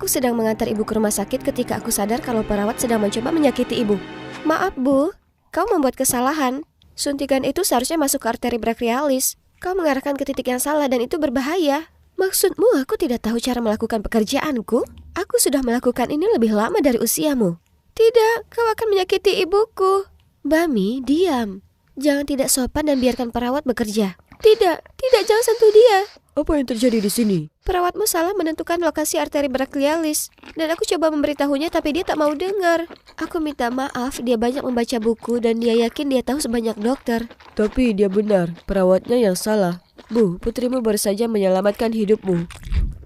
Aku sedang mengantar ibu ke rumah sakit ketika aku sadar kalau perawat sedang mencoba menyakiti ibu. Maaf bu, kau membuat kesalahan. Suntikan itu seharusnya masuk ke arteri brachialis. Kau mengarahkan ke titik yang salah dan itu berbahaya. Maksudmu aku tidak tahu cara melakukan pekerjaanku? Aku sudah melakukan ini lebih lama dari usiamu. Tidak, kau akan menyakiti ibuku. Bami, diam. Jangan tidak sopan dan biarkan perawat bekerja. Tidak, jangan sentuh dia. Apa yang terjadi di sini? Perawatmu salah menentukan lokasi arteri brachialis. Dan aku coba memberitahunya tapi dia tak mau dengar. Aku minta maaf, dia banyak membaca buku dan dia yakin dia tahu sebanyak dokter. Tapi dia benar, perawatnya yang salah. Bu, putrimu baru saja menyelamatkan hidupmu.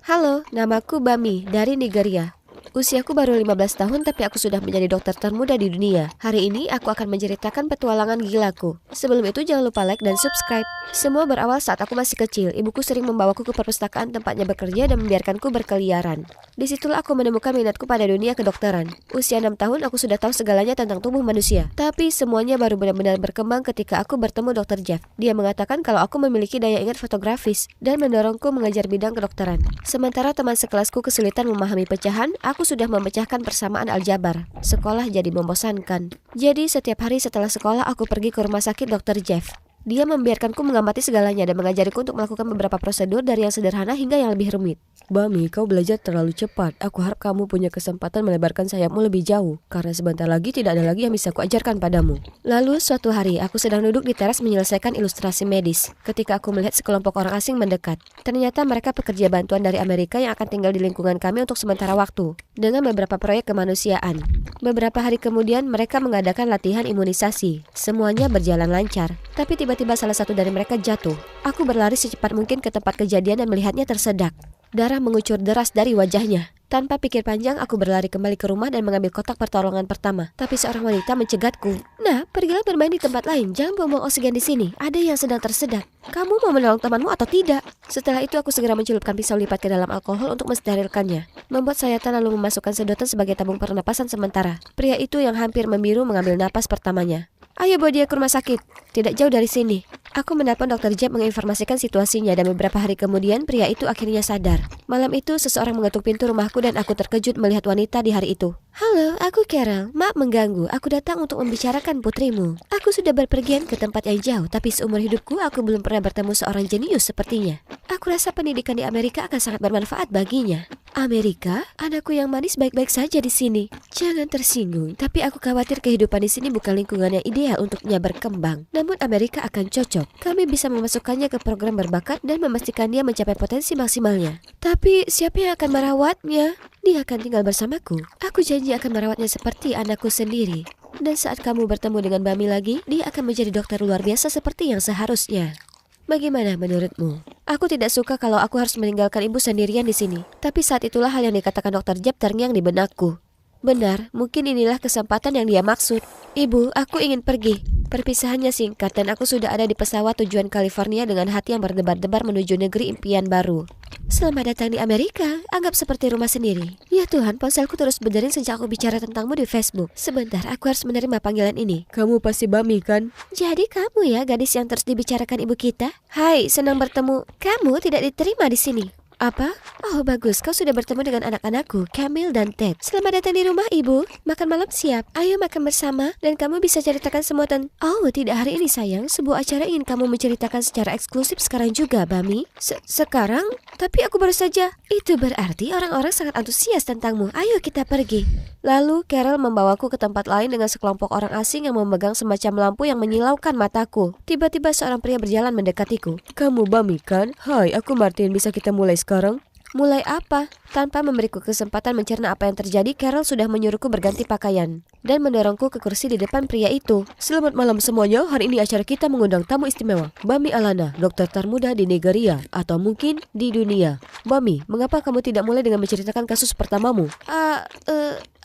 Halo, namaku Bami dari Nigeria. Usiaku baru 15 tahun tapi aku sudah menjadi dokter termuda di dunia. Hari ini aku akan menceritakan petualangan gilaku. Sebelum itu jangan lupa like dan subscribe. Semua berawal saat aku masih kecil. Ibuku sering membawaku ke perpustakaan tempatnya bekerja dan membiarkanku berkeliaran. Disitulah aku menemukan minatku pada dunia kedokteran. Usia 6 tahun aku sudah tahu segalanya tentang tubuh manusia. Tapi semuanya baru benar-benar berkembang ketika aku bertemu Dr. Jeff. Dia mengatakan kalau aku memiliki daya ingat fotografis dan mendorongku mengejar bidang kedokteran. Sementara teman sekelasku kesulitan memahami pecahan, aku sudah memecahkan persamaan aljabar. Sekolah jadi membosankan. Jadi setiap hari setelah sekolah aku pergi ke rumah sakit Dr. Jeff. Dia membiarkanku mengamati segalanya dan mengajariku untuk melakukan beberapa prosedur dari yang sederhana hingga yang lebih rumit. Bami, kau belajar terlalu cepat. Aku harap kamu punya kesempatan melebarkan sayapmu lebih jauh, karena sebentar lagi tidak ada lagi yang bisa kuajarkan padamu. Lalu suatu hari aku sedang duduk di teras menyelesaikan ilustrasi medis ketika aku melihat sekelompok orang asing mendekat. Ternyata mereka pekerja bantuan dari Amerika yang akan tinggal di lingkungan kami untuk sementara waktu dengan beberapa proyek kemanusiaan. Beberapa hari kemudian mereka mengadakan latihan imunisasi. Semuanya berjalan lancar, tapi tiba-tiba salah satu dari mereka jatuh. Aku berlari secepat mungkin ke tempat kejadian dan melihatnya tersedak. Darah mengucur deras dari wajahnya. Tanpa pikir panjang, aku berlari kembali ke rumah dan mengambil kotak pertolongan pertama. Tapi seorang wanita mencegatku. Nah, pergilah bermain di tempat lain. Jangan buang-buang oksigen di sini. Ada yang sedang tersedak. Kamu mau menolong temanmu atau tidak? Setelah itu aku segera mencelupkan pisau lipat ke dalam alkohol untuk mensterilkannya. Membuat sayatan lalu memasukkan sedotan sebagai tabung pernapasan sementara. Pria itu yang hampir membiru mengambil napas pertamanya. Ayo bawa dia ke rumah sakit. Tidak jauh dari sini. Aku menelpon Dr. Jeb menginformasikan situasinya dan beberapa hari kemudian pria itu akhirnya sadar. Malam itu seseorang mengetuk pintu rumahku dan aku terkejut melihat wanita di hari itu. Halo, aku Carol. Maaf mengganggu. Aku datang untuk membicarakan putrimu. Aku sudah berpergian ke tempat yang jauh, tapi seumur hidupku aku belum pernah bertemu seorang jenius sepertinya. Aku rasa pendidikan di Amerika akan sangat bermanfaat baginya. Amerika? Anakku yang manis baik-baik saja di sini. Jangan tersinggung, tapi aku khawatir kehidupan di sini bukan lingkungan yang ideal untuknya berkembang. Namun Amerika akan cocok. Kami bisa memasukkannya ke program berbakat dan memastikan dia mencapai potensi maksimalnya. Tapi siapa yang akan merawatnya? Dia akan tinggal bersamaku. Aku janji akan merawatnya seperti anakku sendiri. Dan saat kamu bertemu dengan Bami lagi, dia akan menjadi dokter luar biasa seperti yang seharusnya. Bagaimana menurutmu? Aku tidak suka kalau aku harus meninggalkan ibu sendirian di sini. Tapi saat itulah hal yang dikatakan Dr. Jeb terngiang di benakku. Benar, mungkin inilah kesempatan yang dia maksud. Ibu, aku ingin pergi. Perpisahannya singkat dan aku sudah ada di pesawat tujuan California dengan hati yang berdebar-debar menuju negeri impian baru. Selamat datang di Amerika, anggap seperti rumah sendiri. Ya Tuhan, ponselku terus berdering sejak aku bicara tentangmu di Facebook. Sebentar, aku harus menerima panggilan ini. Kamu pasti Bami kan? Jadi kamu ya gadis yang terus dibicarakan ibu kita? Hai, senang bertemu. Kamu tidak diterima di sini. Apa? Oh bagus, kau sudah bertemu dengan anak-anakku, Camille dan Ted. Selamat datang di rumah ibu. Makan malam siap. Ayo makan bersama dan kamu bisa ceritakan semua tentang... Oh tidak hari ini sayang, sebuah acara ingin kamu menceritakan secara eksklusif sekarang juga, Bami. Sekarang? Tapi aku baru saja. Itu berarti orang-orang sangat antusias tentangmu. Ayo kita pergi. Lalu Carol membawaku ke tempat lain dengan sekelompok orang asing yang memegang semacam lampu yang menyilaukan mataku. Tiba-tiba seorang pria berjalan mendekatiku. Kamu Bami kan? Hai, aku Martin. Bisa kita mulai sekarang? Mulai apa? Tanpa memberiku kesempatan mencerna apa yang terjadi, Carol sudah menyuruhku berganti pakaian dan mendorongku ke kursi di depan pria itu. Selamat malam semuanya, hari ini acara kita mengundang tamu istimewa, Bami Alana, dokter termuda di Nigeria, atau mungkin di dunia. Bami, mengapa kamu tidak mulai dengan menceritakan kasus pertamamu?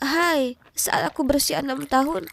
Hai, saat aku berusia 6 tahun,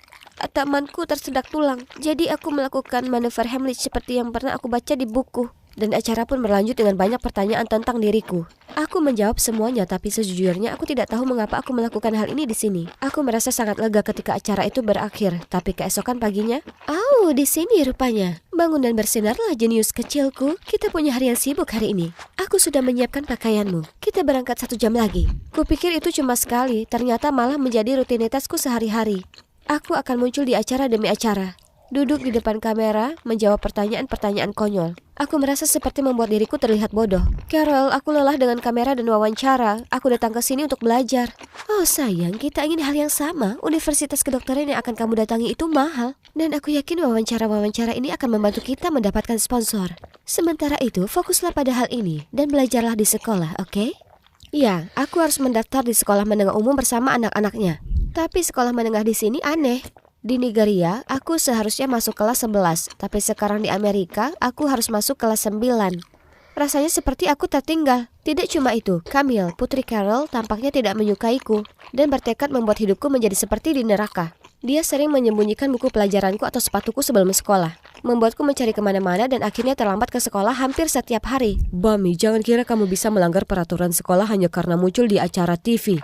temanku tersedak tulang. Jadi aku melakukan manuver Heimlich seperti yang pernah aku baca di buku. Dan acara pun berlanjut dengan banyak pertanyaan tentang diriku. Aku menjawab semuanya, tapi sejujurnya aku tidak tahu mengapa aku melakukan hal ini di sini. Aku merasa sangat lega ketika acara itu berakhir, tapi keesokan paginya, oh, di sini rupanya. Bangun dan bersinarlah jenius kecilku. Kita punya hari yang sibuk hari ini. Aku sudah menyiapkan pakaianmu. Kita berangkat 1 jam lagi. Kupikir itu cuma sekali, ternyata malah menjadi rutinitasku sehari-hari. Aku akan muncul di acara demi acara. Duduk di depan kamera, menjawab pertanyaan-pertanyaan konyol. Aku merasa seperti membuat diriku terlihat bodoh. Carol, aku lelah dengan kamera dan wawancara. Aku datang ke sini untuk belajar. Oh sayang, kita ingin hal yang sama. Universitas kedokteran yang akan kamu datangi itu mahal. Dan aku yakin wawancara-wawancara ini akan membantu kita mendapatkan sponsor. Sementara itu, fokuslah pada hal ini dan belajarlah di sekolah, oke? Ya, aku harus mendaftar di sekolah menengah umum bersama anak-anaknya. Tapi sekolah menengah di sini aneh. Di Nigeria, aku seharusnya masuk kelas 11, tapi sekarang di Amerika, aku harus masuk kelas 9. Rasanya seperti aku tertinggal. Tidak cuma itu, Camille, putri Carol, tampaknya tidak menyukaiku dan bertekad membuat hidupku menjadi seperti di neraka. Dia sering menyembunyikan buku pelajaranku atau sepatuku sebelum sekolah, membuatku mencari kemana-mana dan akhirnya terlambat ke sekolah hampir setiap hari. Bami, jangan kira kamu bisa melanggar peraturan sekolah hanya karena muncul di acara TV.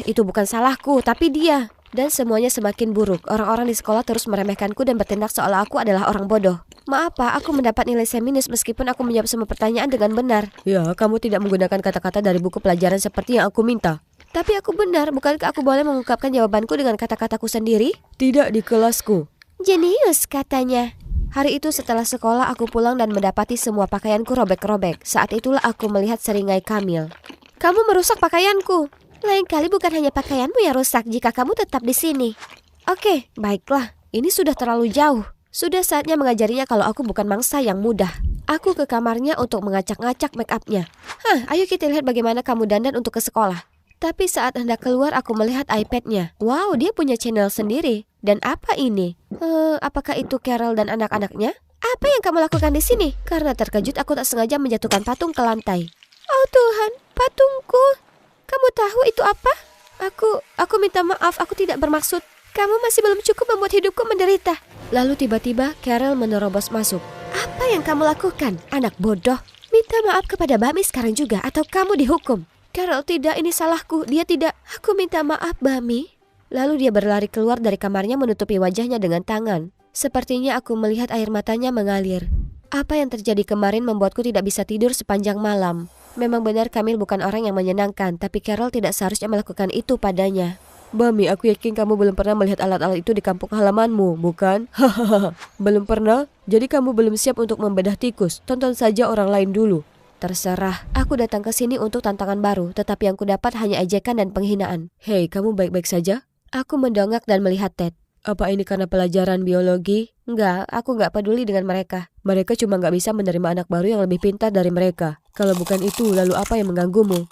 Itu bukan salahku, tapi dia. Dan semuanya semakin buruk. Orang-orang di sekolah terus meremehkanku dan bertindak seolah aku adalah orang bodoh. Maaf Pak, aku mendapat nilai C- meskipun aku menjawab semua pertanyaan dengan benar. Ya, kamu tidak menggunakan kata-kata dari buku pelajaran seperti yang aku minta. Tapi aku benar, bukankah aku boleh mengungkapkan jawabanku dengan kata-kataku sendiri? Tidak di kelasku. Jenius katanya. Hari itu setelah sekolah aku pulang dan mendapati semua pakaianku robek-robek. Saat itulah aku melihat seringai Camille. Kamu merusak pakaianku. Lain kali bukan hanya pakaianmu yang rusak jika kamu tetap di sini. Oke, baiklah. Ini sudah terlalu jauh. Sudah saatnya mengajarinya kalau aku bukan mangsa yang mudah. Aku ke kamarnya untuk mengacak-ngacak make up-nya. Ayo kita lihat bagaimana kamu dandan untuk ke sekolah. Tapi saat hendak keluar aku melihat iPad-nya. Wow, dia punya channel sendiri. Dan apa ini? Apakah itu Carol dan anak-anaknya? Apa yang kamu lakukan di sini? Karena terkejut aku tak sengaja menjatuhkan patung ke lantai. Oh Tuhan, patungku. Kamu tahu itu apa? Aku minta maaf, aku tidak bermaksud. Kamu masih belum cukup membuat hidupku menderita. Lalu tiba-tiba Carol menerobos masuk. Apa yang kamu lakukan, anak bodoh? Minta maaf kepada Bami sekarang juga atau kamu dihukum. Carol, tidak, ini salahku. Dia tidak. Aku minta maaf, Bami. Lalu dia berlari keluar dari kamarnya menutupi wajahnya dengan tangan. Sepertinya aku melihat air matanya mengalir. Apa yang terjadi kemarin membuatku tidak bisa tidur sepanjang malam. Memang benar Camille bukan orang yang menyenangkan, tapi Carol tidak seharusnya melakukan itu padanya. Bami, aku yakin kamu belum pernah melihat alat-alat itu di kampung halamanmu, bukan? Hahaha, belum pernah? Jadi kamu belum siap untuk membedah tikus. Tonton saja orang lain dulu. Terserah, aku datang ke sini untuk tantangan baru, tetapi yang kudapat hanya ejekan dan penghinaan. Hei, kamu baik-baik saja? Aku mendongak dan melihat Ted. Apa ini karena pelajaran biologi? Enggak, aku enggak peduli dengan mereka. Mereka cuma nggak bisa menerima anak baru yang lebih pintar dari mereka. Kalau bukan itu, lalu apa yang mengganggumu?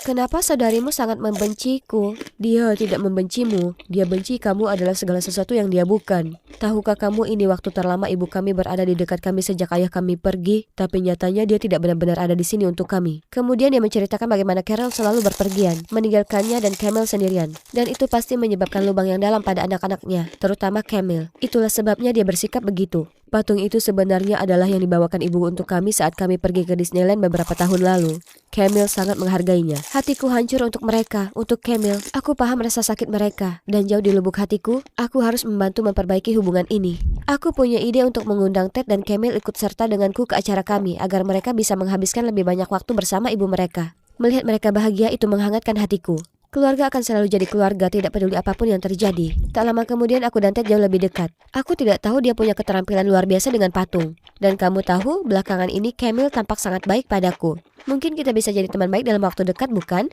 Kenapa saudarimu sangat membenciku? Dia tidak membencimu. Dia benci kamu adalah segala sesuatu yang dia bukan. Tahukah kamu ini waktu terlama ibu kami berada di dekat kami sejak ayah kami pergi, tapi nyatanya dia tidak benar-benar ada di sini untuk kami. Kemudian dia menceritakan bagaimana Carol selalu berpergian, meninggalkannya dan Camille sendirian. Dan itu pasti menyebabkan lubang yang dalam pada anak-anaknya, terutama Camille. Itulah sebabnya dia bersikap begitu. Patung itu sebenarnya adalah yang dibawakan ibu untuk kami saat kami pergi ke Disneyland beberapa tahun lalu. Camille sangat menghargainya. Hatiku hancur untuk mereka, untuk Camille. Aku paham rasa sakit mereka. Dan jauh di lubuk hatiku, aku harus membantu memperbaiki hubungan ini. Aku punya ide untuk mengundang Ted dan Camille ikut serta denganku ke acara kami, agar mereka bisa menghabiskan lebih banyak waktu bersama ibu mereka. Melihat mereka bahagia itu menghangatkan hatiku. Keluarga akan selalu jadi keluarga, tidak peduli apapun yang terjadi. Tak lama kemudian aku dan Ted jauh lebih dekat. Aku tidak tahu dia punya keterampilan luar biasa dengan patung. Dan kamu tahu, belakangan ini Camille tampak sangat baik padaku. Mungkin kita bisa jadi teman baik dalam waktu dekat, bukan?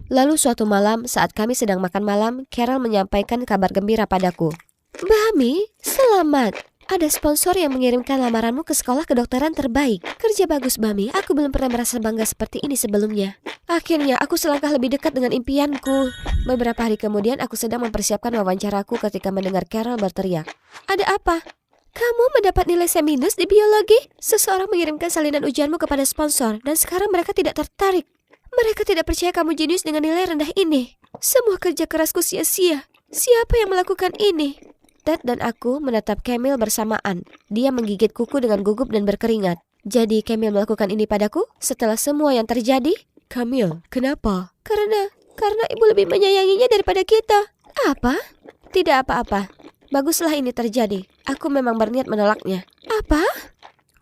Lalu suatu malam, saat kami sedang makan malam, Carol menyampaikan kabar gembira padaku. Bami, selamat. Ada sponsor yang mengirimkan lamaranmu ke sekolah kedokteran terbaik. Kerja bagus, Bami. Aku belum pernah merasa bangga seperti ini sebelumnya. Akhirnya, aku selangkah lebih dekat dengan impianku. Beberapa hari kemudian, aku sedang mempersiapkan wawancaraku ketika mendengar Carol berteriak. Ada apa? Kamu mendapat nilai C- di biologi? Seseorang mengirimkan salinan ujianmu kepada sponsor, dan sekarang mereka tidak tertarik. Mereka tidak percaya kamu jenius dengan nilai rendah ini. Semua kerja kerasku sia-sia. Siapa yang melakukan ini? Ted dan aku menatap Camille bersamaan. Dia menggigit kuku dengan gugup dan berkeringat. Jadi Camille melakukan ini padaku setelah semua yang terjadi? Camille, kenapa? Karena ibu lebih menyayanginya daripada kita. Apa? Tidak apa-apa. Baguslah ini terjadi. Aku memang berniat menolaknya. Apa?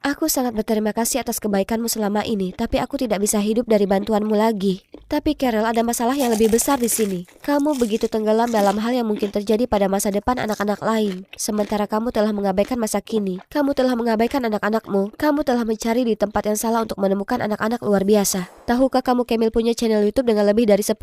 Aku sangat berterima kasih atas kebaikanmu selama ini, tapi aku tidak bisa hidup dari bantuanmu lagi. Tapi Carol, ada masalah yang lebih besar di sini. Kamu begitu tenggelam dalam hal yang mungkin terjadi pada masa depan anak-anak lain. Sementara kamu telah mengabaikan masa kini. Kamu telah mengabaikan anak-anakmu. Kamu telah mencari di tempat yang salah untuk menemukan anak-anak luar biasa. Tahukah kamu Camille punya channel YouTube dengan lebih dari 10.000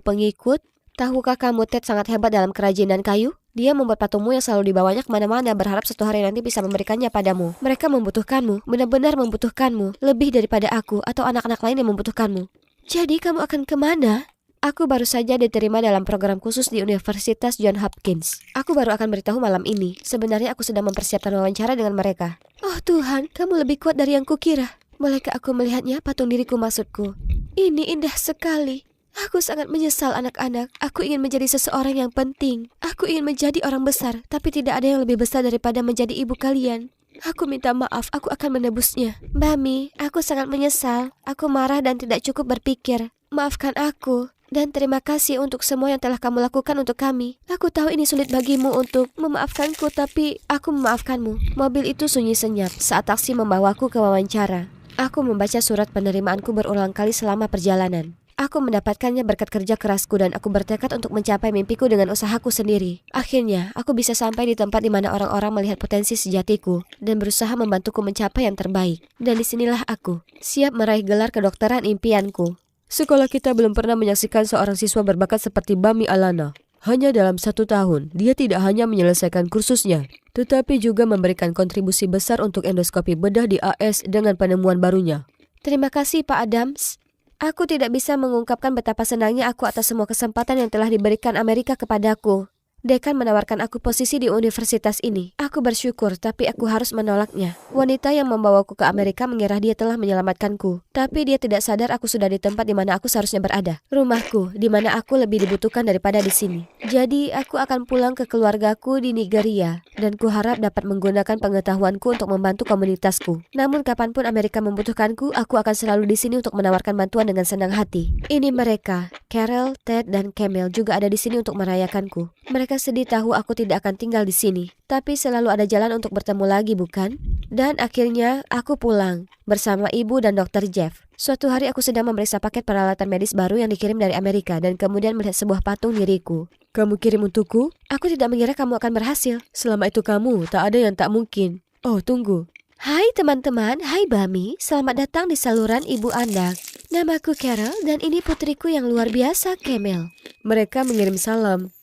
pengikut? Tahukah kamu Ted sangat hebat dalam kerajinan kayu? Dia membuat patungmu yang selalu dibawanya kemana-mana, berharap suatu hari nanti bisa memberikannya padamu. Mereka membutuhkanmu, benar-benar membutuhkanmu, lebih daripada aku atau anak-anak lain yang membutuhkanmu. Jadi kamu akan kemana? Aku baru saja diterima dalam program khusus di Universitas Johns Hopkins. Aku baru akan beritahu malam ini. Sebenarnya aku sedang mempersiapkan wawancara dengan mereka. Oh Tuhan, kamu lebih kuat dari yang kukira. Bolehkah aku melihatnya, patung diriku maksudku? Ini indah sekali. Aku sangat menyesal anak-anak. Aku ingin menjadi seseorang yang penting. Aku ingin menjadi orang besar, tapi tidak ada yang lebih besar daripada menjadi ibu kalian. Aku minta maaf, aku akan menebusnya. Mami, aku sangat menyesal. Aku marah dan tidak cukup berpikir. Maafkan aku. Dan terima kasih untuk semua yang telah kamu lakukan untuk kami. Aku tahu ini sulit bagimu untuk memaafkanku, tapi aku memaafkanmu. Mobil itu sunyi senyap saat taksi membawaku ke wawancara. Aku membaca surat penerimaanku berulang kali selama perjalanan. Aku mendapatkannya berkat kerja kerasku dan aku bertekad untuk mencapai mimpiku dengan usahaku sendiri. Akhirnya, aku bisa sampai di tempat di mana orang-orang melihat potensi sejatiku dan berusaha membantuku mencapai yang terbaik. Dan disinilah aku, siap meraih gelar kedokteran impianku. Sekolah kita belum pernah menyaksikan seorang siswa berbakat seperti Bami Alana. Hanya dalam 1 tahun, dia tidak hanya menyelesaikan kursusnya, tetapi juga memberikan kontribusi besar untuk endoskopi bedah di AS dengan penemuan barunya. Terima kasih Pak Adams. Aku tidak bisa mengungkapkan betapa senangnya aku atas semua kesempatan yang telah diberikan Amerika kepadaku. Dekan menawarkan aku posisi di universitas ini. Aku bersyukur, tapi aku harus menolaknya. Wanita yang membawaku ke Amerika mengira dia telah menyelamatkanku. Tapi dia tidak sadar aku sudah di tempat di mana aku seharusnya berada. Rumahku, di mana aku lebih dibutuhkan daripada di sini. Jadi, aku akan pulang ke keluargaku di Nigeria. Dan kuharap dapat menggunakan pengetahuanku untuk membantu komunitasku. Namun, kapanpun Amerika membutuhkanku, aku akan selalu di sini untuk menawarkan bantuan dengan senang hati. Ini mereka, Carol, Ted, dan Camille juga ada di sini untuk merayakanku. Mereka sedih tahu aku tidak akan tinggal di sini. Tapi selalu ada jalan untuk bertemu lagi, bukan? Dan akhirnya aku pulang bersama ibu dan dokter Jeff. Suatu hari aku sedang memeriksa paket peralatan medis baru yang dikirim dari Amerika dan kemudian melihat sebuah patung diriku. Kamu kirim untukku? Aku tidak mengira kamu akan berhasil. Selama itu kamu, tak ada yang tak mungkin. Oh, tunggu. Hai teman-teman, hai Bami. Selamat datang di saluran Ibu Anda. Namaku Carol dan ini putriku yang luar biasa, Camille. Mereka mengirim salam.